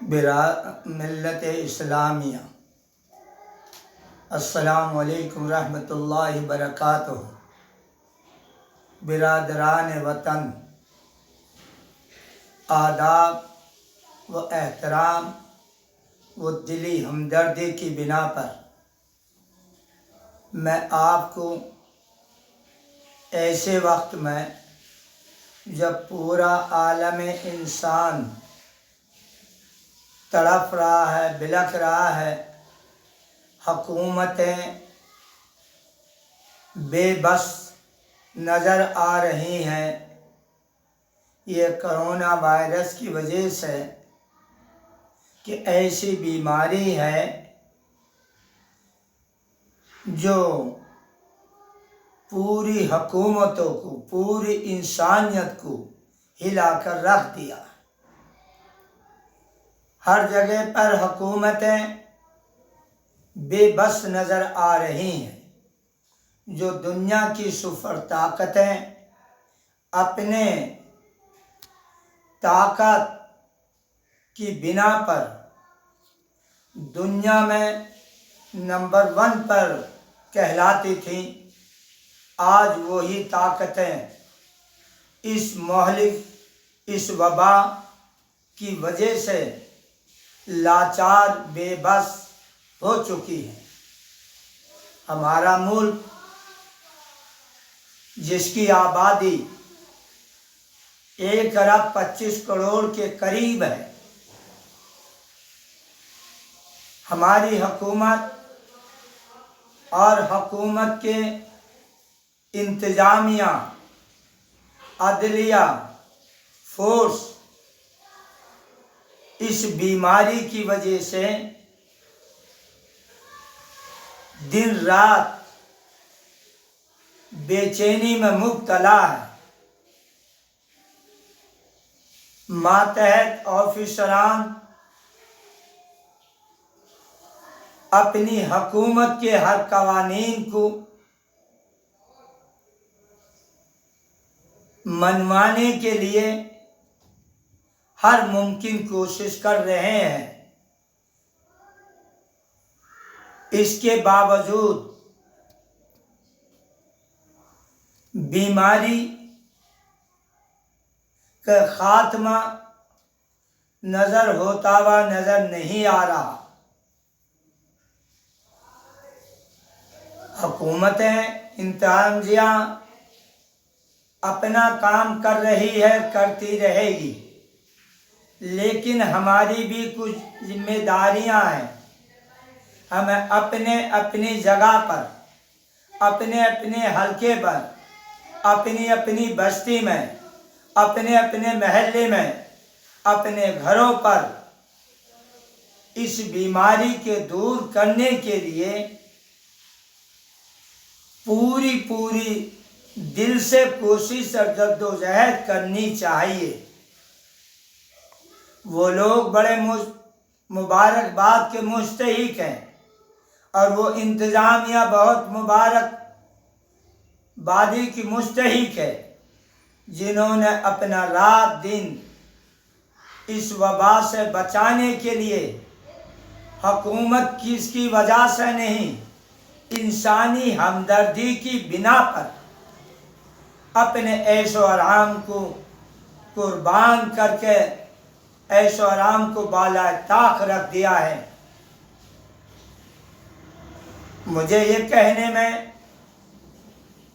ملت اسلامیہ، السلام علیکم ورحمۃ اللہ وبرکاتہ۔ برادران وطن، آداب و احترام و دلی ہمدردی کی بنا پر میں آپ کو ایسے وقت میں جب پورا عالم انسان تڑپ رہا ہے، بلک رہا ہے، حکومتیں بے بس نظر آ رہی ہیں یہ کرونا وائرس کی وجہ سے کہ ایسی بیماری ہے جو پوری حکومتوں کو، پوری انسانیت کو ہلا کر رکھ دیا۔ ہر جگہ پر حکومتیں بے بس نظر آ رہی ہیں۔ جو دنیا کی سپر طاقتیں اپنے طاقت کی بنا پر دنیا میں نمبر 1 پر کہلاتی تھیں، آج وہی طاقتیں اس مہلک، اس وبا کی وجہ سے لاچار، بے بس ہو چکی ہے۔ ہمارا ملک جس کی آبادی 1 ارب 25 کروڑ کے قریب ہے، ہماری حکومت اور حکومت کے انتظامیہ، عدلیہ، فورس اس بیماری کی وجہ سے دن رات بے چینی میں مبتلا ہے۔ ماتحت آفیسران اپنی حکومت کے ہر قوانین کو منوانے کے لیے ہر ممکن کوشش کر رہے ہیں، اس کے باوجود بیماری کا خاتمہ نظر ہوتا ہوا نظر نہیں آ رہا۔ حکومتیں انتظامیہ اپنا کام کر رہی ہے، کرتی رہے گی، لیکن ہماری بھی کچھ ذمہ داریاں ہیں۔ ہمیں اپنی جگہ پر، اپنے حلقے پر، اپنی بستی میں، اپنے محلے میں، اپنے گھروں پر اس بیماری کے دور کرنے کے لیے پوری دل سے کوشش اور جدوجہد کرنی چاہیے۔ وہ لوگ بڑے مبارکباد کے مستحق ہیں اور وہ انتظامیہ بہت مبارک بادی کی مستحق ہے، جنہوں نے اپنا رات دن اس وبا سے بچانے کے لیے، حکومت کس کی وجہ سے نہیں، انسانی ہمدردی کی بنا پر اپنے عیش و آرام کو قربان کر کے عیش و آرام کو بالائے طاق رکھ دیا ہے۔ مجھے یہ کہنے میں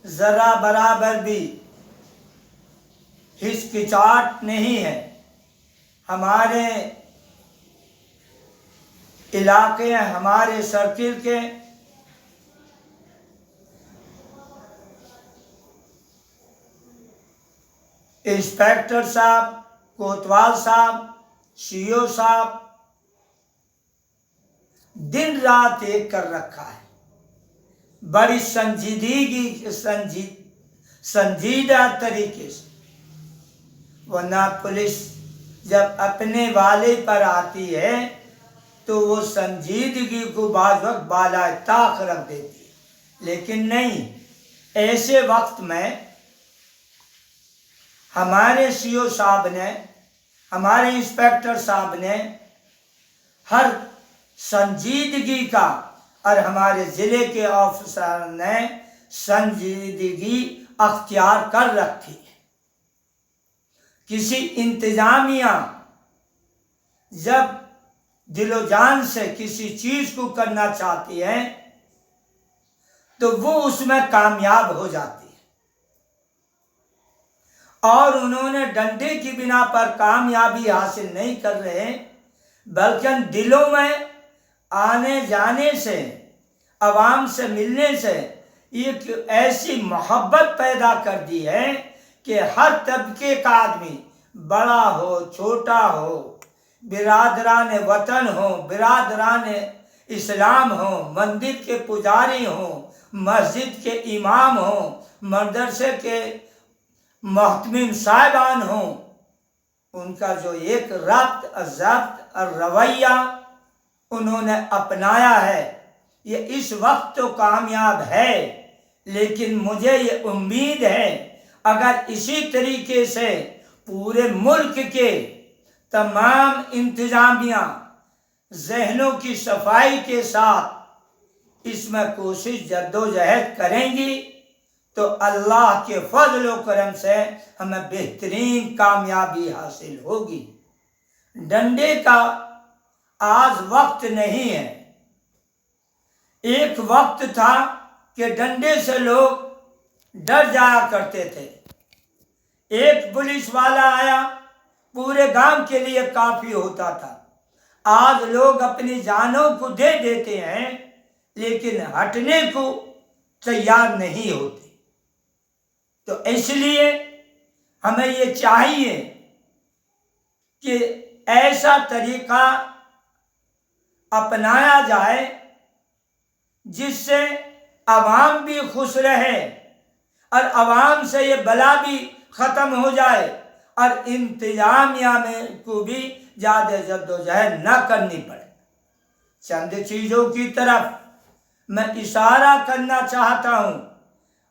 ذرا برابر بھی ہچکچاہٹ نہیں ہے۔ ہمارے علاقے، ہمارے سرکل کے انسپیکٹر صاحب، کوتوال صاحب، سی او صاحب دن رات ایک کر رکھا ہے، بڑی سنجیدہ طریقے سے، ورنہ پولیس جب اپنے والے پر آتی ہے تو وہ سنجیدگی کو بعض وقت بالائے طاق رکھ دیتی ہے، لیکن نہیں، ایسے وقت میں ہمارے سی او صاحب نے، ہمارے انسپیکٹر صاحب نے ہر سنجیدگی کا، اور ہمارے ضلع کے افسر نے سنجیدگی اختیار کر رکھی ہے۔ کسی انتظامیہ جب دل و جان سے کسی چیز کو کرنا چاہتی ہے تو وہ اس میں کامیاب ہو جاتی ہے، اور انہوں نے ڈنڈے کی بنا پر کامیابی حاصل نہیں کر رہے، بلکہ دلوں میں آنے جانے سے، عوام سے ملنے سے ایک ایسی محبت پیدا کر دی ہے کہ ہر طبقے کا آدمی، بڑا ہو چھوٹا ہو، برادران وطن ہو، برادران اسلام ہو، مندر کے پجاری ہوں، مسجد کے امام ہوں، مدرسے کے محتمم صاحبان ہوں، ان کا جو ایک ربط ضبط اور رویہ انہوں نے اپنایا ہے، یہ اس وقت تو کامیاب ہے، لیکن مجھے یہ امید ہے اگر اسی طریقے سے پورے ملک کے تمام انتظامیہ ذہنوں کی صفائی کے ساتھ اس میں کوشش جدوجہد کریں گی تو اللہ کے فضل و کرم سے ہمیں بہترین کامیابی حاصل ہوگی۔ ڈنڈے کا آج وقت نہیں ہے، ایک وقت تھا کہ ڈنڈے سے لوگ ڈر جایا کرتے تھے، ایک پولیس والا آیا پورے گاؤں کے لیے کافی ہوتا تھا۔ آج لوگ اپنی جانوں کو دے دیتے ہیں لیکن ہٹنے کو تیار نہیں ہوتے، تو اس لیے ہمیں یہ چاہیے کہ ایسا طریقہ اپنایا جائے جس سے عوام بھی خوش رہے اور عوام سے یہ بلا بھی ختم ہو جائے اور انتظامیہ میں کو بھی زیادہ جدوجہد نہ کرنی پڑے۔ چند چیزوں کی طرف میں اشارہ کرنا چاہتا ہوں،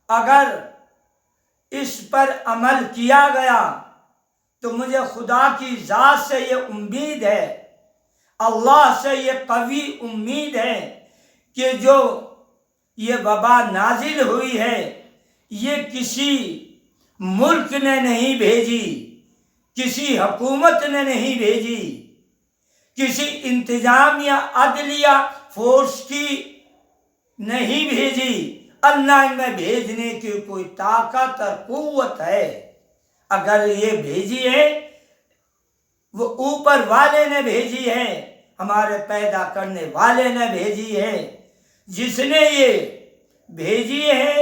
اگر اس پر عمل کیا گیا تو مجھے خدا کی ذات سے یہ امید ہے، اللہ سے یہ قوی امید ہے کہ جو یہ وبا نازل ہوئی ہے یہ کسی ملک نے نہیں بھیجی، کسی حکومت نے نہیں بھیجی، کسی انتظامیہ عدلیہ فورس کی نہیں بھیجی، اللہ میں بھیجنے کی کوئی طاقت اور قوت ہے۔ اگر یہ بھیجی ہے وہ اوپر والے نے بھیجی ہے، ہمارے پیدا کرنے والے نے بھیجی ہے، جس نے یہ بھیجی ہے،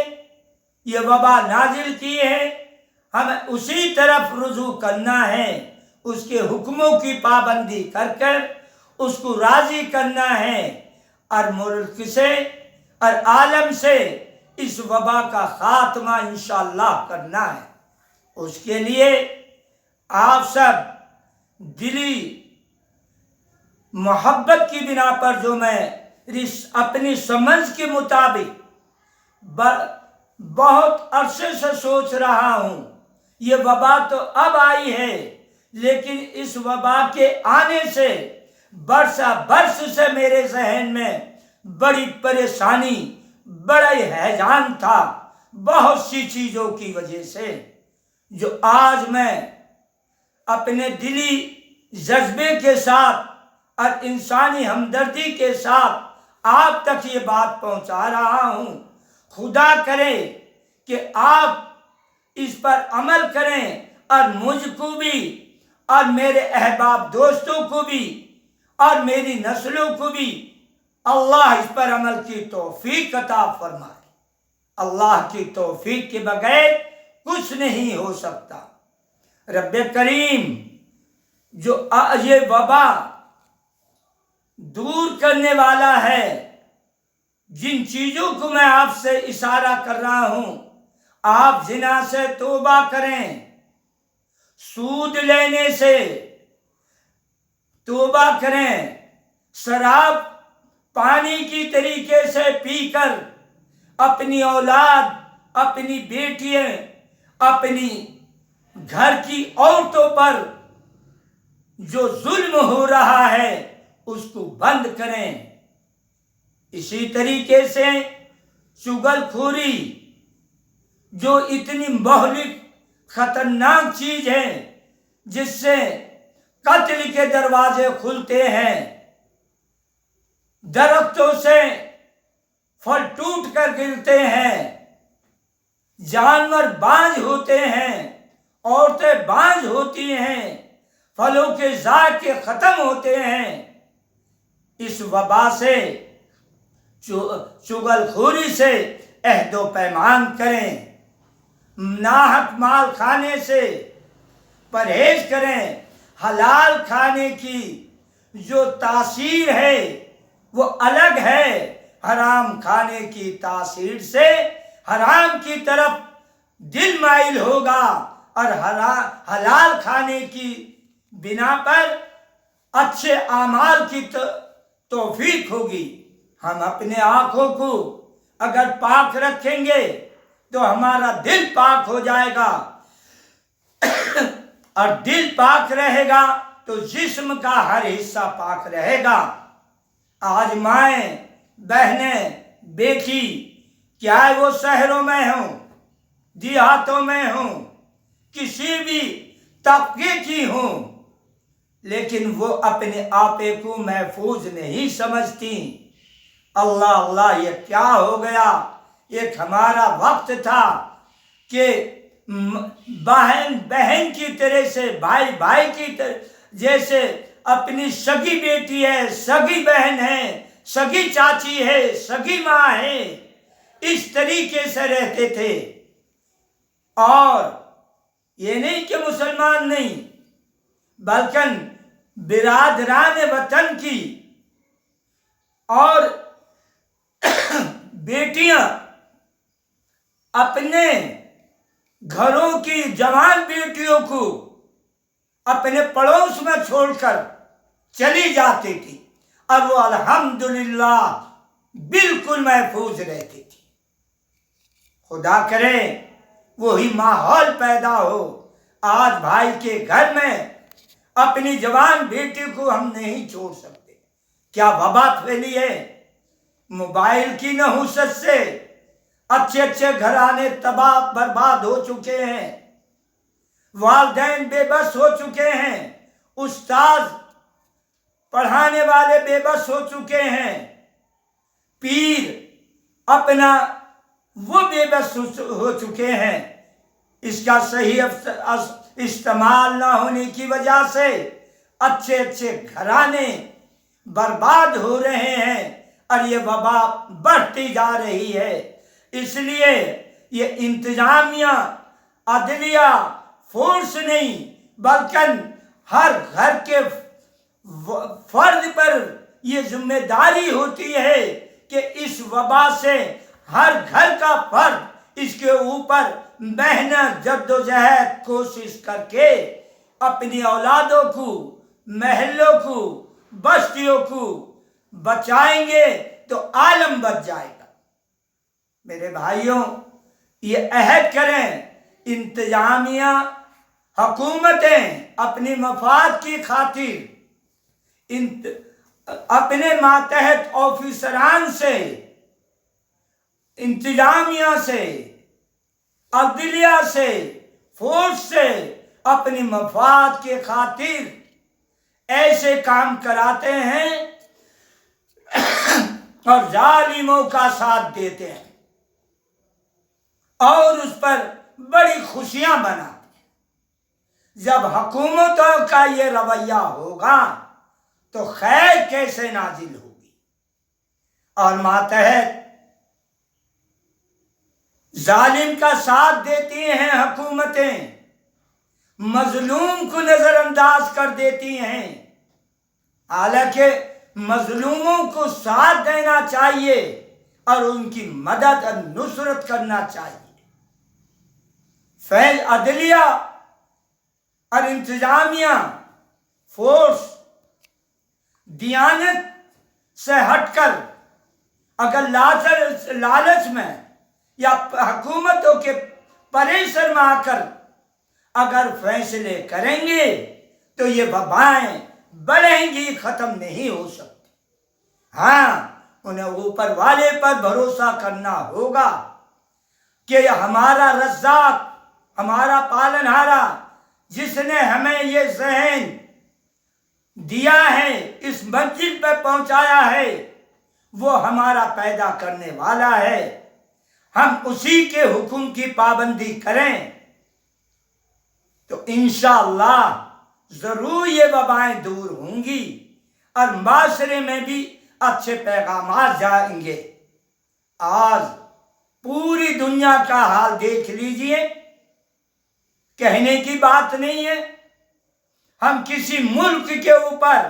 یہ وبا نازل کی ہے، ہمیں اسی طرف رجوع کرنا ہے، اس کے حکموں کی پابندی کر کر اس کو راضی کرنا ہے، اور ملک سے اور عالم سے اس وبا کا خاتمہ انشاءاللہ کرنا ہے۔ اس کے لیے آپ سب دلی محبت کی بنا پر جو میں اپنی سمجھ کے مطابق بہت عرصے سے سوچ رہا ہوں، یہ وبا تو اب آئی ہے لیکن اس وبا کے آنے سے برس سے میرے ذہن میں بڑی پریشانی، بڑا ہیجان تھا، بہت سی چیزوں کی وجہ سے، جو آج میں اپنے دلی جذبے کے ساتھ اور انسانی ہمدردی کے ساتھ آپ تک یہ بات پہنچا رہا ہوں۔ خدا کرے کہ آپ اس پر عمل کریں اور مجھ کو بھی اور میرے احباب دوستوں کو بھی اور میری نسلوں کو بھی اللہ اس پر عمل کی توفیق عطا فرمائے۔ اللہ کی توفیق کے بغیر کچھ نہیں ہو سکتا۔ رب کریم جو یہ وبا دور کرنے والا ہے، جن چیزوں کو میں آپ سے اشارہ کر رہا ہوں، آپ زنا سے توبہ کریں، سود لینے سے توبہ کریں، شراب پانی کی طریقے سے پی کر اپنی اولاد، اپنی بیٹیاں، اپنی گھر کی عورتوں پر جو ظلم ہو رہا ہے اس کو بند کریں۔ اسی طریقے سے چغل خوری جو اتنی مہلک خطرناک چیز ہے جس سے قتل کے دروازے کھلتے ہیں، درختوں سے پھل ٹوٹ کر گرتے ہیں، جانور بانجھ ہوتے ہیں، عورتیں بانجھ ہوتی ہیں، پھلوں کے ذائقے ختم ہوتے ہیں۔ اس وبا سے، چغل خوری سے عہد و پیمان کریں، ناحق مال کھانے سے پرہیز کریں۔ حلال کھانے کی جو تاثیر ہے وہ الگ ہے، حرام کھانے کی تاثیر سے حرام کی طرف دل مائل ہوگا، اور حلال کھانے کی بنا پر اچھے اعمال کی توفیق ہوگی۔ ہم اپنے آنکھوں کو اگر پاک رکھیں گے تو ہمارا دل پاک ہو جائے گا، اور دل پاک رہے گا تو جسم کا ہر حصہ پاک رہے گا۔ آج مائیں، بہنیں، بیٹی، کیا وہ شہروں میں ہوں، دیہاتوں میں ہوں، کسی بھی طبقے کی ہوں، لیکن وہ اپنے آپے کو محفوظ نہیں سمجھتی۔ اللہ اللہ، یہ کیا ہو گیا؟ ایک ہمارا وقت تھا کہ بہن بہن کی طرح سے، بھائی بھائی کی طرح، جیسے اپنی سگی بیٹی ہے، سگی بہن ہے، سگی چاچی ہے، سگی ماں ہے، اس طریقے سے رہتے تھے۔ اور یہ نہیں کہ مسلمان نہیں، بلکہ برادران وطن کی اور بیٹیاں اپنے گھروں کی جوان بیٹیوں کو اپنے پڑوس میں چھوڑ کر چلی جاتی تھی، اور وہ الحمدللہ بالکل محفوظ رہتی تھی۔ خدا کرے وہی ماحول پیدا ہو۔ آج بھائی کے گھر میں اپنی جوان بیٹی کو ہم نہیں چھوڑ سکتے۔ کیا وبا پھیلی ہے؟ موبائل کی نحوست سے اچھے اچھے گھرانے تباہ برباد ہو چکے ہیں، والدین بے بس ہو چکے ہیں، استاد پڑھانے والے بے بس ہو چکے ہیں، پیر اپنا وہ بے بس ہو چکے ہیں۔ اس کا صحیح استعمال نہ ہونے کی وجہ سے اچھے اچھے گھرانے برباد ہو رہے ہیں، اور یہ وبا بڑھتی جا رہی ہے۔ اس لیے یہ انتظامیہ، عدلیہ، فورس نہیں، بلکہ ہر گھر کے فرد پر یہ ذمہ داری ہوتی ہے کہ اس وبا سے ہر گھر کا فرد اس کے اوپر محنت، جدوجہد، کوشش کر کے اپنی اولادوں کو، محلوں کو، بستیوں کو بچائیں گے تو عالم بچ جائے گا۔ میرے بھائیوں، یہ عہد کریں، انتظامیہ، حکومتیں اپنی مفاد کی خاطر اپنے ماتحت آفیسران سے، انتظامیہ سے، عدلیہ سے، فورس سے اپنی مفاد کے خاطر ایسے کام کراتے ہیں اور ظالموں کا ساتھ دیتے ہیں، اور اس پر بڑی خوشیاں مناتے ہیں۔ جب حکومتوں کا یہ رویہ ہوگا تو خیر کیسے نازل ہوگی؟ اور ماتحت ظالم کا ساتھ دیتی ہیں حکومتیں، مظلوم کو نظر انداز کر دیتی ہیں، حالانکہ مظلوموں کو ساتھ دینا چاہیے اور ان کی مدد اور نصرت کرنا چاہیے۔ فیض عدلیہ اور انتظامیہ، فورس، دیانت سے ہٹ کر اگر لالچ میں یا حکومتوں کے پریشر میں آ کر اگر فیصلے کریں گے تو یہ وبائیں بڑھیں گی، ختم نہیں ہو سکتی۔ ہاں، انہیں اوپر والے پر بھروسہ کرنا ہوگا کہ ہمارا رزاق، ہمارا پالنہارا، جس نے ہمیں یہ ذہن دیا ہے، اس منزل پہ پہنچایا ہے، وہ ہمارا پیدا کرنے والا ہے۔ ہم اسی کے حکم کی پابندی کریں تو انشاءاللہ ضرور یہ وبائیں دور ہوں گی اور معاشرے میں بھی اچھے پیغامات جائیں گے۔ آج پوری دنیا کا حال دیکھ لیجئے، کہنے کی بات نہیں ہے۔ ہم کسی ملک کے اوپر،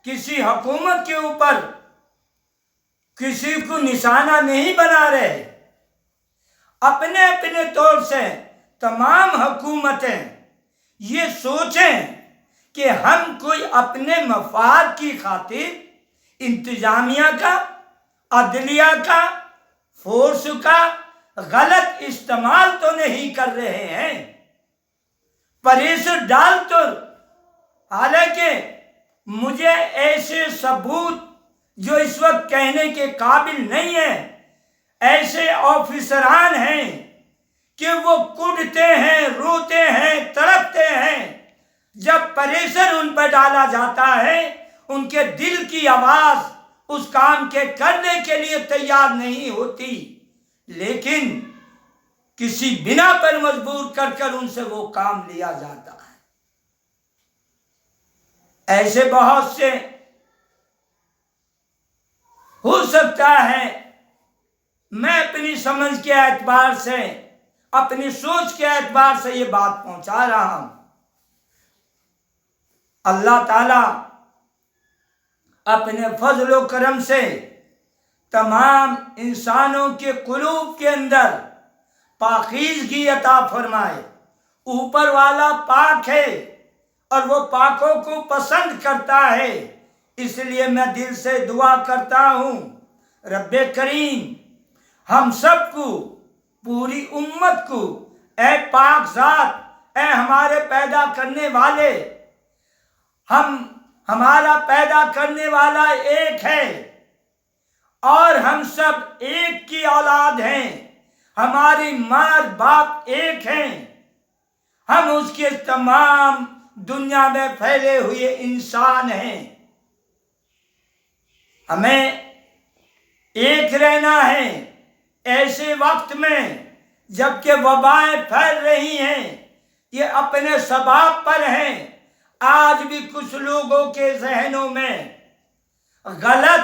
کسی حکومت کے اوپر کسی کو نشانہ نہیں بنا رہے۔ اپنے اپنے طور سے تمام حکومتیں یہ سوچیں کہ ہم کوئی اپنے مفاد کی خاطر انتظامیہ کا، عدلیہ کا، فورس کا غلط استعمال تو نہیں کر رہے ہیں، پریشر ڈال تو۔ حالانکہ مجھے ایسے ثبوت جو اس وقت کہنے کے قابل نہیں ہیں، ایسے آفیسران ہیں کہ وہ کڑتے ہیں، روتے ہیں، تڑپتے ہیں۔ جب پریشر ان پر ڈالا جاتا ہے، ان کے دل کی آواز اس کام کے کرنے کے لیے تیار نہیں ہوتی، لیکن کسی بنا پر مجبور کر کر ان سے وہ کام لیا جاتا ہے۔ ایسے بہت سے ہو سکتا ہے، میں اپنی سمجھ کے اعتبار سے، اپنی سوچ کے اعتبار سے یہ بات پہنچا رہا ہوں۔ اللہ تعالیٰ اپنے فضل و کرم سے تمام انسانوں کے قلوب کے اندر پاکیزگی عطا فرمائے۔ اوپر والا پاک ہے اور وہ پاکوں کو پسند کرتا ہے، اس لیے میں دل سے دعا کرتا ہوں، رب کریم ہم سب کو، پوری امت کو، اے پاک ذات، اے ہمارے پیدا کرنے والے، ہمارا پیدا کرنے والا ایک ہے اور ہم سب ایک کی اولاد ہیں، ہماری ماں باپ ایک ہیں، ہم اس کے تمام دنیا میں پھیلے ہوئے انسان ہیں۔ ہمیں ایک رہنا ہے ایسے وقت میں جبکہ وبائیں پھیل رہی ہیں، یہ اپنے سباب پر ہیں۔ آج بھی کچھ لوگوں کے ذہنوں میں غلط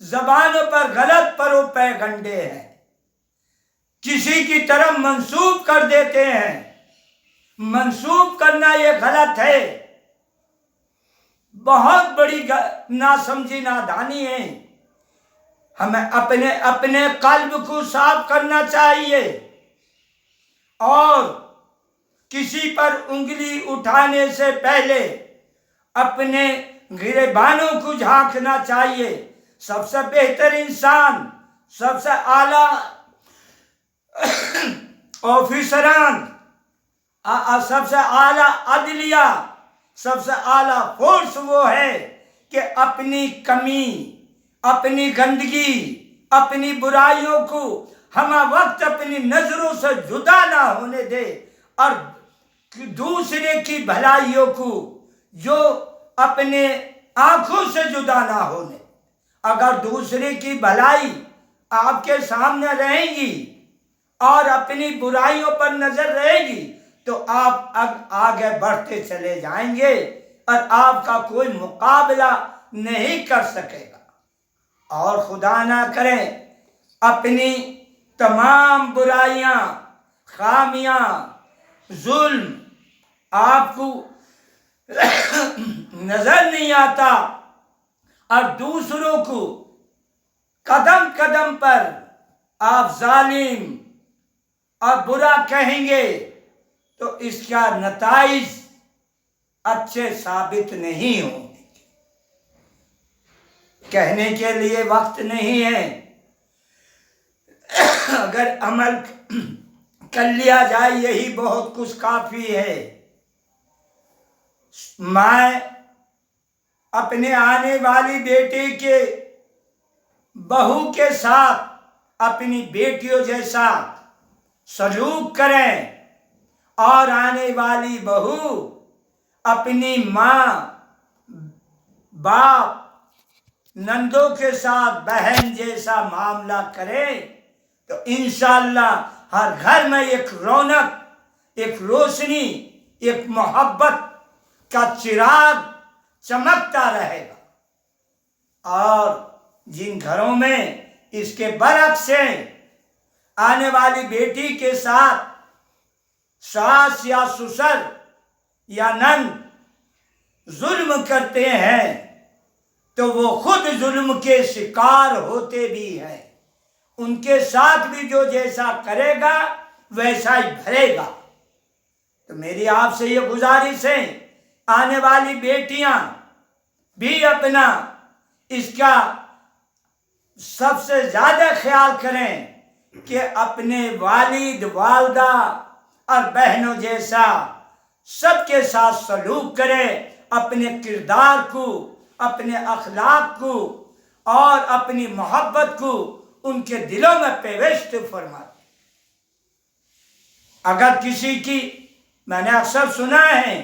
زبانوں پر غلط پروپیگنڈے ہیں، کسی کی طرف منسوب کر دیتے ہیں۔ منسوب کرنا یہ غلط ہے، بہت بڑی ناسمجھی نادانی ہے۔ ہمیں اپنے قلب کو صاف کرنا چاہیے اور کسی پر انگلی اٹھانے سے پہلے اپنے گریبانوں کو جھانکنا چاہیے۔ سب سے بہتر انسان، سب سے اعلیٰ آفیسران، سب سے اعلیٰ عدلیہ، سب سے اعلیٰ فورس وہ ہے کہ اپنی کمی، اپنی گندگی، اپنی برائیوں کو ہمہ وقت اپنی نظروں سے جدا نہ ہونے دے اور دوسرے کی بھلائیوں کو جو اپنے آنکھوں سے جدا نہ ہونے۔ اگر دوسرے کی بھلائی آپ کے سامنے رہیں گی اور اپنی برائیوں پر نظر رہے گی تو آپ آگے بڑھتے چلے جائیں گے اور آپ کا کوئی مقابلہ نہیں کر سکے گا۔ اور خدا نہ کرے اپنی تمام برائیاں، خامیاں، ظلم آپ کو نظر نہیں آتا اور دوسروں کو قدم قدم پر آپ ظالم اور برا کہیں گے تو اس کا نتائج اچھے ثابت نہیں ہوں گے۔ کہنے کے لیے وقت نہیں ہے، اگر عمل کر لیا جائے یہی بہت کچھ کافی ہے۔ میں اپنے آنے والی بیٹے کے بہو کے ساتھ اپنی بیٹیوں جیسا سلوک کریں، اور آنے والی بہو اپنی ماں باپ نندوں کے ساتھ بہن جیسا معاملہ کرے، تو انشاءاللہ ہر گھر میں ایک رونق، ایک روشنی، ایک محبت کا چراغ چمکتا رہے گا۔ اور جن گھروں میں اس کے برعکس ہیں، آنے والی بیٹی کے ساتھ ساس یا سسر یا نند ظلم کرتے ہیں، تو وہ خود ظلم کے شکار ہوتے بھی ہیں۔ ان کے ساتھ بھی جو جیسا کرے گا ویسا ہی بھرے گا۔ تو میری آپ سے یہ گزارش ہے، آنے والی بیٹیاں بھی اپنا اس کا سب سے زیادہ خیال کریں کہ اپنے والد والدہ اور بہنوں جیسا سب کے ساتھ سلوک کریں، اپنے کردار کو، اپنے اخلاق کو اور اپنی محبت کو ان کے دلوں میں پیوست فرمائیں۔ اگر کسی کی، میں نے اکثر سنا ہے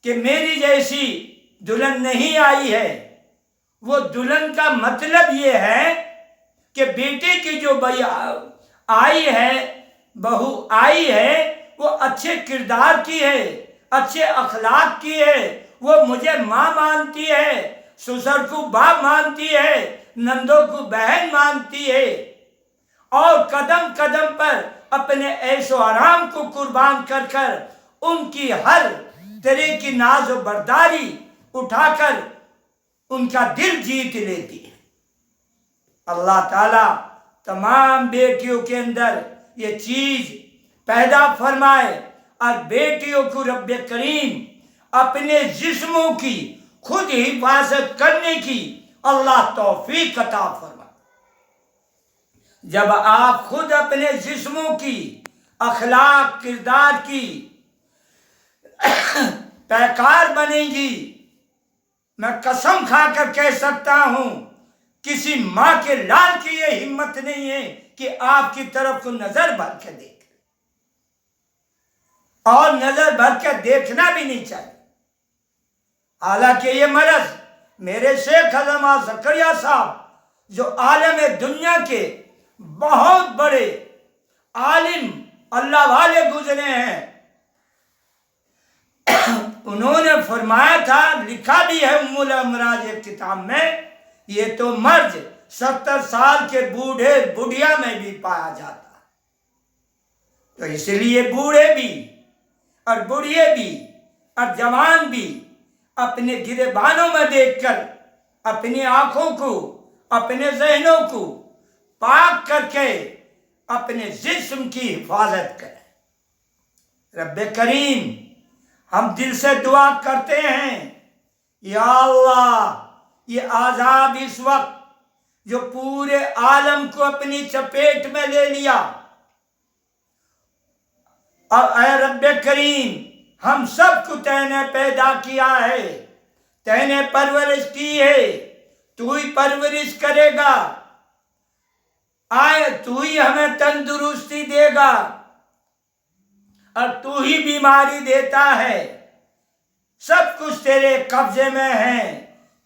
کہ میری جیسی دلہن نہیں آئی ہے، وہ دلہن کا مطلب یہ ہے کہ بیٹے کی جو آئی ہے، بہو آئی ہے، وہ اچھے کردار کی ہے، اچھے اخلاق کی ہے، وہ مجھے ماں مانتی ہے، سسر کو باپ مانتی ہے، نندوں کو بہن مانتی ہے، اور قدم قدم پر اپنے عیش و آرام کو قربان کر کر ان کی ہر طرح کی ناز و برداری اٹھا کر ان کا دل جیت لیتی ہے۔ اللہ تعالیٰ تمام بیٹیوں کے اندر یہ چیز پیدا فرمائے، اور بیٹیوں کو رب کریم اپنے جسموں کی خود حفاظت کرنے کی اللہ توفیق عطا فرمائے۔ جب آپ خود اپنے جسموں کی اخلاق کردار کی پیکار بنیں گی، میں قسم کھا کر کہہ سکتا ہوں کسی ماں کے لال کی یہ ہمت نہیں ہے کہ آپ کی طرف کو نظر بھر کے دیکھ، اور نظر بھر کے دیکھنا بھی نہیں چاہیے۔ حالانکہ یہ مرض میرے شیخ علامہ زکریا صاحب جو عالم دنیا کے بہت بڑے عالم اللہ والے گزرے ہیں، انہوں نے فرمایا تھا، لکھا بھی ہے ام الامراض ایک کتاب میں، یہ تو مرض 70 سال کے بوڑھے بڑھیا میں بھی پایا جاتا ہے۔ تو اس لیے بوڑھے بھی اور بڑھے بھی اور جوان بھی اپنے گریبانوں میں دیکھ کر اپنی آنکھوں کو، اپنے ذہنوں کو پاک کر کے اپنے جسم کی حفاظت کریں۔ رب کریم ہم دل سے دعا کرتے ہیں، یا اللہ یہ عذاب اس وقت جو پورے عالم کو اپنی چپیٹ میں لے لیا، اور اے رب کریم ہم سب کو تو نے پیدا کیا ہے، تو نے پرورش کی ہے، تو ہی پرورش کرے گا، آئے تو ہی ہمیں تندرستی دے گا، اور تو ہی بیماری دیتا ہے، سب کچھ تیرے قبضے میں ہے،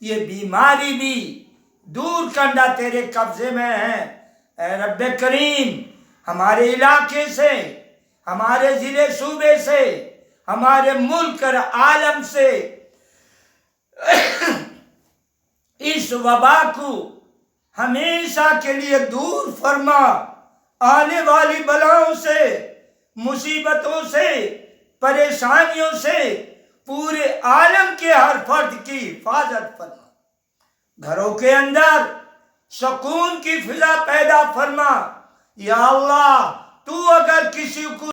یہ بیماری بھی دور کرنا تیرے قبضے میں ہے۔ اے رب کریم ہمارے علاقے سے، ہمارے ضلع صوبے سے، ہمارے ملک اور عالم سے اس وبا کو ہمیشہ کے لیے دور فرما، آنے والی بلاؤں سے، مصیبتوں سے، پریشانیوں سے پورے عالم کے ہر فرد کی حفاظت فرما، گھروں کے اندر سکون کی فضا پیدا فرما۔ یا اللہ تو اگر کسی کو